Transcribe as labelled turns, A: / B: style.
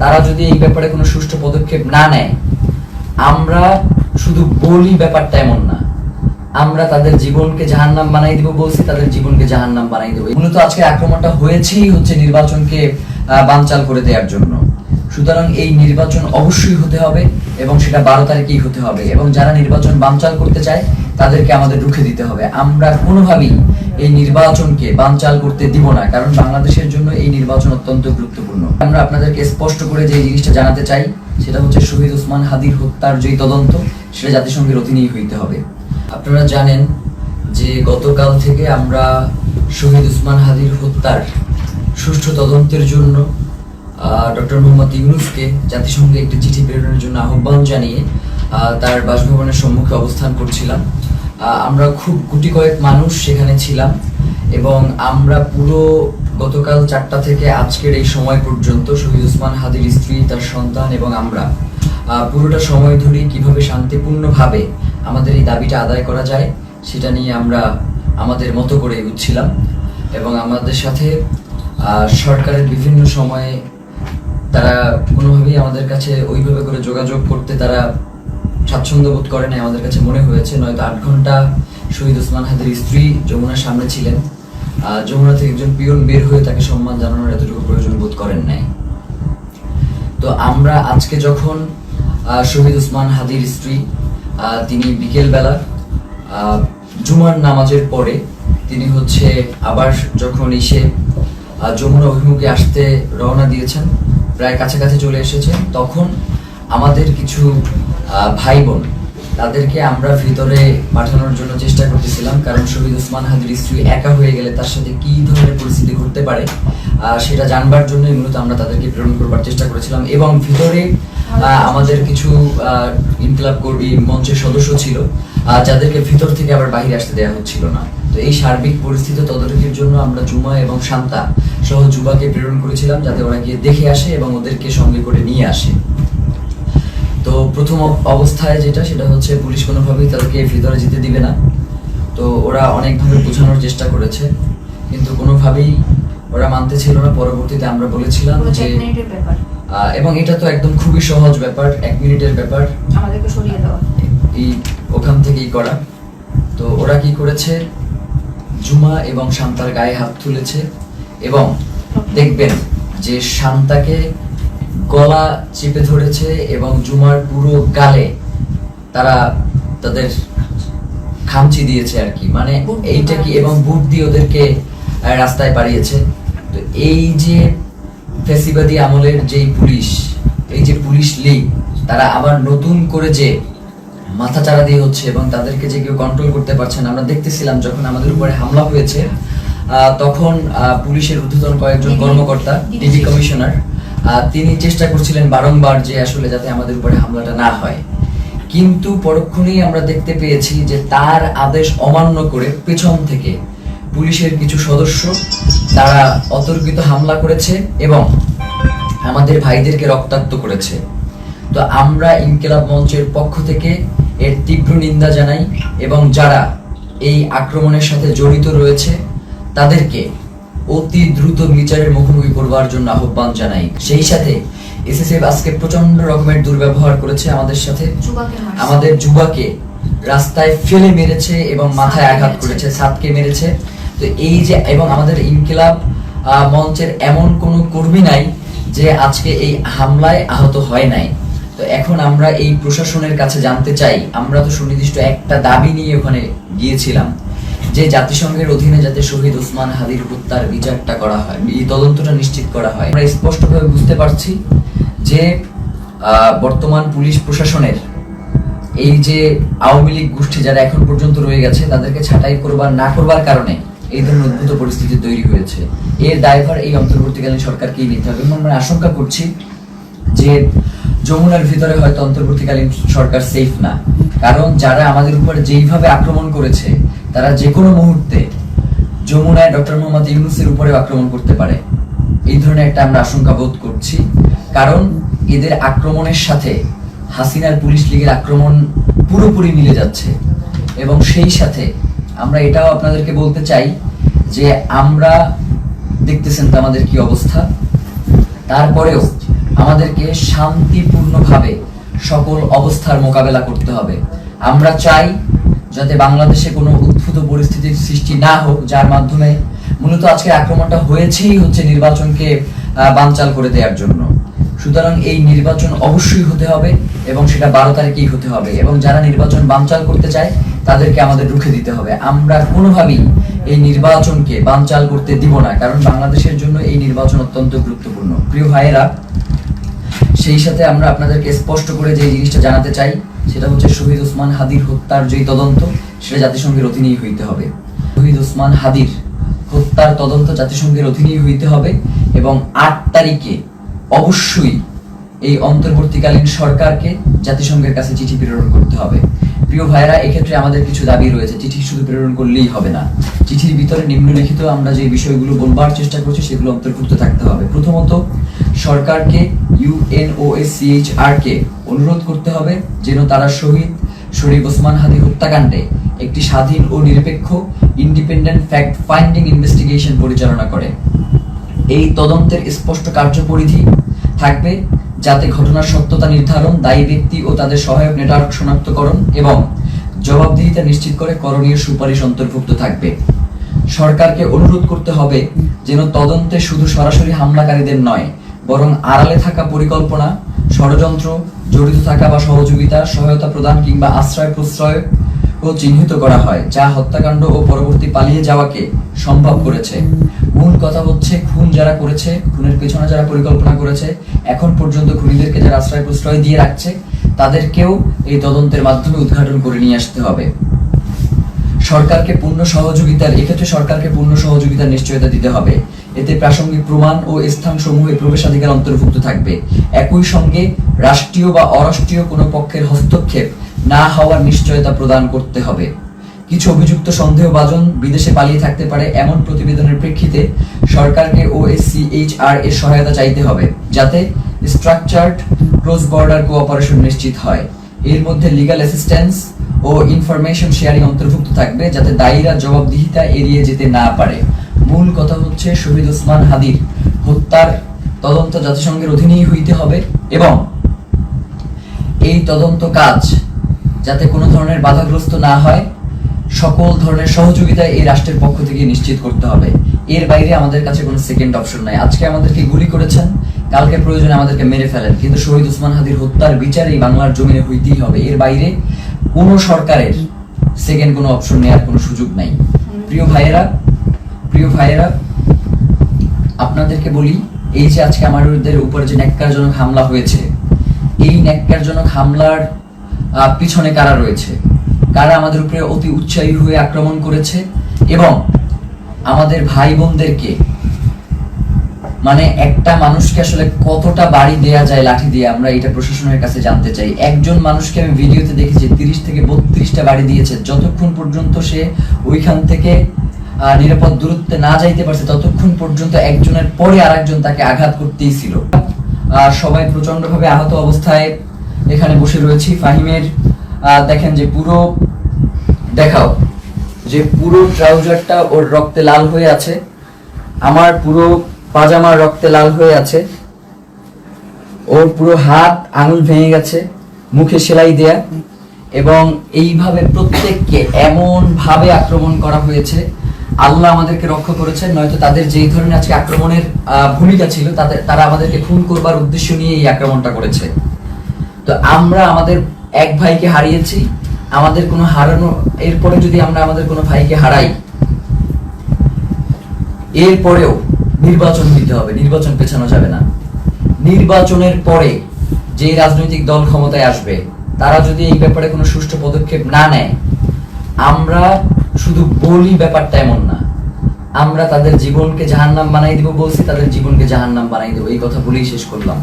A: তারা যদি এই ব্যাপারে কোনো সুষ্ঠু পদক্ষেপ না নেয়, আমরা শুধু বলি ব্যাপারটা এমন না, আমরা তাদের জীবনকে জাহান্নাম বানাই দিব বলছি, তাদের জীবনকে জাহান্নাম বানাই দেবো। মূলত আজকে আক্রমণটা হয়েছেই হচ্ছে নির্বাচনকে বানচাল করে দেওয়ার জন্য। সুতরাং এই নির্বাচন অবশ্যই হতে হবে এবং সেটা 12 তারিখেই হতে হবে, এবং যারা নির্বাচন বানচাল করতে চায় তাদেরকে আমাদের রুখে দিতে হবে। আমরা কোনোভাবেই এই নির্বাচনকে বানচাল করতে দিব না, কারণ বাংলাদেশের জন্য এই নির্বাচন অত্যন্ত গুরুত্বপূর্ণ। আমরা আপনাদেরকে স্পষ্ট করে যে জিনিসটা জানাতে চাই সেটা হচ্ছে শহীদ ওসমান হাদির হত্যার যে তদন্ত, সেটা জাতিসংঘের অধীনেই হইতে হবে। আপনারা জানেন যে গতকাল থেকে আমরা শহীদ ওসমান হাদির হত্যার সুষ্ঠু তদন্তের জন্য ডক্টর মোহাম্মদ ইউনূসকে জাতিসংঘে একটি চিঠি প্রেরণের জন্য আহ্বান জানিয়ে তার বাসভবনের সম্মুখে অবস্থান করছিলাম। আমরা খুব গুটি কয়েক মানুষ সেখানে ছিলাম এবং আমরা পুরো গতকাল 4টা থেকে আজকের এই সময় পর্যন্ত শহীদ ওসমান হাদির স্ত্রী, তার সন্তান এবং আমরা পুরোটা সময় ধরে কিভাবে শান্তিপূর্ণভাবে আমাদের এই দাবিটা আদায় করা যায় সেটা নিয়ে আমরা আমাদের মতো করে এগোচ্ছিলাম। এবং আমাদের সাথে সরকারের বিভিন্ন সময়ে তারা কোনোভাবেই আমাদের কাছে ওইভাবে করে যোগাযোগ করতে তারা স্বাচ্ছন্দ্য বোধ করে নাই আমাদের কাছে মনে হয়েছে। নয়তো 8 ঘন্টা শহীদ ওসমান হাদির স্ত্রী যমুনার সামনে ছিলেন, যমুনা থেকে একজন পিয়ন বের হয়ে তাকে সম্মান জানানোর এতটুকু প্রয়োজন বোধ করেন নাই। তো আমরা আজকে যখন শহীদ ওসমান হাদির স্ত্রী তিনি বিকেলবেলা জুমার নামাজের পরে তিনি হচ্ছে আবার যখন এসে যমুনা অভিমুখে আসতে রওনা দিয়েছেন, প্রায় কাছাকাছি চলে এসেছেন, তখন আমাদের কিছু ভাই বোন তাদেরকে আমরা ভিতরে পাঠানোর জন্য চেষ্টা করতেছিলাম, কারণ শহীদ ওসমান হাদির স্ত্রী একা হয়ে গেলে তার সাথে কি ধরনের পরিস্থিতি ঘটতে পারে সেটা জানবার জন্যই মূলত আমরা তাদেরকে প্রেরণ করবার চেষ্টা করেছিলাম। এবং ভিতরে আমাদের কিছু ইনকিলাব কর্মী মঞ্চের সদস্য ছিল যাদেরকে ভিতর থেকে আবার বাইরে আসতে দেওয়া হচ্ছিল না। তো এই সার্বিক পরিস্থিতি তদারকির জন্য আমরা জুমা এবং শান্তা সহ যুবাকে প্রেরণ করেছিলাম, যাতে ওরা গিয়ে দেখে আসে এবং ওদেরকে সঙ্গে করে নিয়ে আসে। তো প্রথম অবস্থায় সেটা হচ্ছে পুলিশ কোনোভাবেই তাদেরকে ভিতরে যেতে দিবে না। তো ওরা অনেকভাবে বোঝানোর চেষ্টা করেছে, কিন্তু কোনোভাবেই ওরা মানতে ছিল না। পরবর্তীতে আমরা বলেছিলাম যে এবং এটা তো একদম খুবই সহজ ব্যাপার, 1 মিনিটের ব্যাপার,
B: আমাদেরকে সরিয়ে দেওয়া,
A: এই ওখান থেকেই করা। তো ওরা কি করেছে, জুমা এবং শান্তার গায়ে হাত তুলেছে এবং দেখবেন যে শান্তাকে গলা চেপে ধরেছে এবং জুমার পুরো গালে তারা তাদের খামচি দিয়েছে আর কি, মানে এইটা কি, এবং বুট দিয়ে ওদেরকে রাস্তায় পাঠিয়েছে। তো এই যে ফ্যাসিবাদী আমলের যেই পুলিশ, এই যে পুলিশ লীগ, তারা আবার নতুন করে যে মাথাচাড়া দিয়ে হচ্ছে এবং তাদেরকে যে কেউ কন্ট্রোল করতে পারছে না। আমরা দেখতেছিলাম যখন আমাদের উপরে হামলা হয়েছে তখন পুলিশের ঊর্ধ্বতন কয়েকজন কর্মকর্তা, ডিবি কমিশনার, তিনি চেষ্টা করছিলেন বারংবার যে আসলে যাতে আমাদের উপরে হামলাটা না হয়, কিন্তু পরক্ষণেই আমরা দেখতে পেয়েছি যে তার আদেশ অমান্য করে পেছন থেকে পুলিশের কিছু সদস্য তারা অতর্কিত হামলা করেছে এবং আমাদের ভাইদেরকে রক্তাক্ত করেছে। তো আমরা ইনকিলাব মঞ্চের পক্ষ থেকে এর তীব্র নিন্দা জানাই এবং যারা এই আক্রমণের সাথে জড়িত রয়েছে তাদেরকে অতি দ্রুত বিচারের মুখোমুখি করবার জন্য আহ্বান জানাই। সেই সাথে এসএসএফ আজকে প্রচন্ড রকমের দুর্ব্যবহার করেছে আমাদের সাথে, আমাদের যুবাকে রাস্তায় ফেলে মেরেছে এবং মাথায় আঘাত করেছে, ছাদকে মেরেছে। তো এই যে, এবং আমাদের ইনকিলাব মঞ্চের এমন কোনো কর্মী নাই যে আজকে এই হামলায় আহত হয় নাই। তো এখন আমরা এই প্রশাসনের কাছে জানতে চাই, আমরা তো সুনির্দিষ্ট একটা দাবি নিয়ে ওখানে গিয়েছিলাম যে জাতিসংঘের অধীনে যাতে শহীদ ওসমান হাদির হত্যার বিচারটা করা হয়, এই তদন্তটা নিশ্চিত করা হয়। আমরা স্পষ্টভাবে বুঝতে পারছি যে বর্তমান পুলিশ প্রশাসনের এই যে আওয়ামী লীগ গোষ্ঠী যারা এখন পর্যন্ত রয়ে গেছে তাদেরকে ছাঁটাই করবার না করবার কারণে এই ধরনের উদ্ভূত পরিস্থিতি তৈরি হয়েছে। এর দায়ভার এই অন্তর্বর্তীকালীন সরকারকেই নিতে হবে। এবং আমরা আশঙ্কা করছি যে যমুনার ভিতরে হয়তো অন্তর্বর্তীকালীন সরকার সেফ না, কারণ যারা আমাদের উপর যেইভাবে আক্রমণ করেছে তারা যে কোনো মুহূর্তে যমুনায় ডক্টর মোহাম্মদ ইউনূসের উপরে আক্রমণ করতে পারে। এই ধরনের একটা আমরা আশঙ্কা বোধ করছি, কারণ এদের আক্রমণের সাথে হাসিনার পুলিশ লীগের আক্রমণ পুরোপুরি মিলে যাচ্ছে। এবং সেই সাথে আমরা এটাও আপনাদেরকে বলতে চাই যে আমরা দেখতেছেন তো আমাদের কি অবস্থা, তারপরেও আমাদেরকে শান্তিপূর্ণভাবে সকল অবস্থার মোকাবেলা করতে হবে। আমরা চাই যাতে বাংলাদেশে কোনো উদ্ভূত পরিস্থিতির সৃষ্টি না হোক, যার মাধ্যমে মূলত আজকে আক্রমণটা হয়েছেই হচ্ছে নির্বাচনকে বানচাল করে দেওয়ার জন্য। সুতরাং এই নির্বাচন অবশ্যই হতে হবে এবং সেটা 12 তারিখেই হতে হবে, এবং যারা নির্বাচন বানচাল করতে চায় তাদেরকে আমাদের রুখে দিতে হবে। আমরা কোনোভাবেই এই নির্বাচনকে বানচাল করতে দিব না, কারণ বাংলাদেশের জন্য এই নির্বাচন অত্যন্ত গুরুত্বপূর্ণ। প্রিয় ভাইয়েরা, সেই সাথে আমরা আপনাদেরকে স্পষ্ট করে যে জিনিসটা জানাতে চাই সেটা হচ্ছে শহীদ ওসমান হাদির হত্যার যে তদন্ত, সেটা জাতিসংঘের অধীনেই হইতে হবে। শহীদ ওসমান হাদির হত্যার তদন্ত জাতিসংঘের অধীনেই হইতে হবে এবং 8 তারিখে অবশ্যই এই অন্তর্বর্তীকালীন সরকারকে জাতিসংঘের কাছে চিঠি প্রেরণ করতে হবে। প্রিয় ভাইরা, এক্ষেত্রে আমাদের কিছু দাবি রয়েছে। চিঠি শুধু প্রেরণ করলেই হবে না, চিঠির ভিতরে নিম্নলিখিত আমরা যে বিষয়গুলো বলবার চেষ্টা করছি সেগুলো অন্তর্ভুক্ত থাকতে হবে। প্রথমত, সরকারকে UNOHCHR কে অনুরোধ করতে হবে যেন তারা শহীদ শরীফ ওসমান হাদি হত্যাকাণ্ডে একটি স্বাধীন ও নিরপেক্ষ ইন্ডিপেন্ডেন্ট ফ্যাক্ট ফাইন্ডিং ইনভেস্টিগেশন পরিচালনা করে। এই তদন্তের স্পষ্ট কার্যপরিধি থাকবে যাতে ঘটনার সত্যতা নির্ধারণ, দায়ী ব্যক্তি ও তাদের সহায়ক নেটওয়ার্ক শনাক্তকরণ এবং জবাবদিহিতা নিশ্চিত করে করণীয় সুপারিশ অন্তর্ভুক্ত থাকবে। সরকারকে অনুরোধ করতে হবে যেন তদন্তে শুধু সরাসরি হামলাকারীদের নয়, বরং আড়ালে থাকা পরিকল্পনা, ষড়যন্ত্র, জড়িত থাকা বা সহযোগিতা, সহায়তা প্রদান কিংবা আশ্রয় প্রশ্রয় ও চিহ্নিত করা হয়, যা হত্যাকাণ্ড ও পরবর্তী পালিয়ে যাওয়াকে সম্ভব করেছে। মূল কথা হচ্ছে, খুন যারা করেছে, খুনের পেছনে যারা পরিকল্পনা করেছে, এখন পর্যন্ত খুনিদেরকে যারা আশ্রয় প্রশ্রয় দিয়ে রাখছে, তাদেরকেও এই তদন্তের মাধ্যমে উদ্ঘাটন করে নিয়ে আসতে হবে। সরকারকে পূর্ণ সহযোগিতার নিশ্চয়তা দিতে হবে। এতে প্রাসঙ্গিক প্রমাণ ও স্থানসমূহে প্রবেশাধিকার অন্তর্ভুক্ত থাকবে। একই সঙ্গে রাষ্ট্রীয় বা অরাষ্ট্রীয় কোনো পক্ষের হস্তক্ষেপ না হওয়ার নিশ্চয়তা প্রদান করতে হবে। কিছু অভিযুক্ত সন্দেহভাজন বিদেশে পালিয়ে থাকতে পারে এমন প্রতিবেদনের প্রেক্ষিতে সরকারকে OHCHR এর সহায়তা চাইতে হবে, যাতে স্ট্রাকচারড ক্রস বর্ডার কোঅপারেশন নিশ্চিত হয়। এর মধ্যে লিগ্যাল অ্যাসিস্ট্যান্স ও ইনফরমেশন শেয়ারিং অন্তর্ভুক্ত থাকবে, যাতে দায়ীরা জবাবদিহিতা এড়িয়ে যেতে না পারে। মূল কথা হচ্ছে, শহীদ ওসমান হাদির হত্যার তদন্ত জাতিসংঘের অধীনেই হইতে হবে এবং এই তদন্ত কাজ যাতে কোনো ধরনের বাধাগ্রস্ত না হয়, সকল ধরনের সহযোগিতা এই রাষ্ট্রের পক্ষ থেকে নিশ্চিত করতে হবে। এর বাইরে আমাদের কাছে কোনো সেকেন্ড অপশন নাই। আজকে আমাদেরকে গুলি করেছেন, কালকে প্রয়োজনে আমাদেরকে মেরে ফেলেন, কিন্তু শহীদ ওসমান হাদির হত্যার বিচার এই বাংলার জমিনে হইতেই হবে। এর বাইরে কোনো সরকারের সেকেন্ড কোনো অপশন নেওয়ার কোনো সুযোগ নাই। প্রিয় ভাইয়েরা, আপনাদেরকে বলি, এই যে আজকে আমাদের উপরে যে ন্যাক্কারজনক হামলা হয়েছে, এই ন্যাক্কারজনক হামলার পিছনে কারা রয়েছে, কারা আমাদের উপরে অতি উৎসাহী হয়ে আক্রমণ করেছে এবং আমাদের ভাই বোনদেরকে, মানে একটা মানুষকে আসলে কতটা বাড়ি দেয়া যায় লাঠি দিয়ে, আমরা এটা প্রশাসনের কাছে জানতে চাই। একজন মানুষকে আমি ভিডিওতে দেখেছি 30 থেকে 32টা বাড়ি দিয়েছে। যতক্ষণ পর্যন্ত সে ওইখান থেকে নিরাপদ দূরত্বে না যাইতে পারছে, ততক্ষণ পর্যন্ত একজনের পরে আরেকজন তাকে আঘাত করতেই ছিল। সবাই প্রচন্ডভাবে আহত অবস্থায় এখানে বসে রয়েছি। ফাহিমের দেখেন যে পুরো ট্রাউজারটা ওর রক্তে লাল হয়ে আছে, আমার পুরো পাজামার রক্তে লাল হয়ে আছে, ওর পুরো হাত আঙুল ভেঙে গেছে, মুখে সেলাই দেয়া, এবং এইভাবে প্রত্যেককে এমন ভাবে আক্রমণ করা হয়েছে। আল্লাহ আমাদেরকে রক্ষা করেছেন, নয়তো তাদের যেই ধরনের আজকে আক্রমণের ভূমিকা ছিল, তারা আমাদেরকে খুন করবার উদ্দেশ্য নিয়ে এই আক্রমণটা করেছে। তো আমরা আমাদের এক ভাইকে হারিয়েছি, আমাদের কোনো হারানো, এরপরে যদি আমরা আমাদের কোনো ভাইকে হারাই, এরপরেও নির্বাচন দিতে হবে, নির্বাচন পেছানো যাবে না। নির্বাচনের পরে যে রাজনৈতিক দল ক্ষমতায় আসবে, তারা যদি এই ব্যাপারে কোনো সুষ্ঠু পদক্ষেপ না নেয়, আমরা শুধু বলি ব্যাপারটা এমন না, আমরা তাদের জীবনকে জাহান্নাম বানাই দিব বলছি, তাদের জীবনকে জাহান্নাম বানাই দেবো, এই কথা বলেই শেষ করলাম।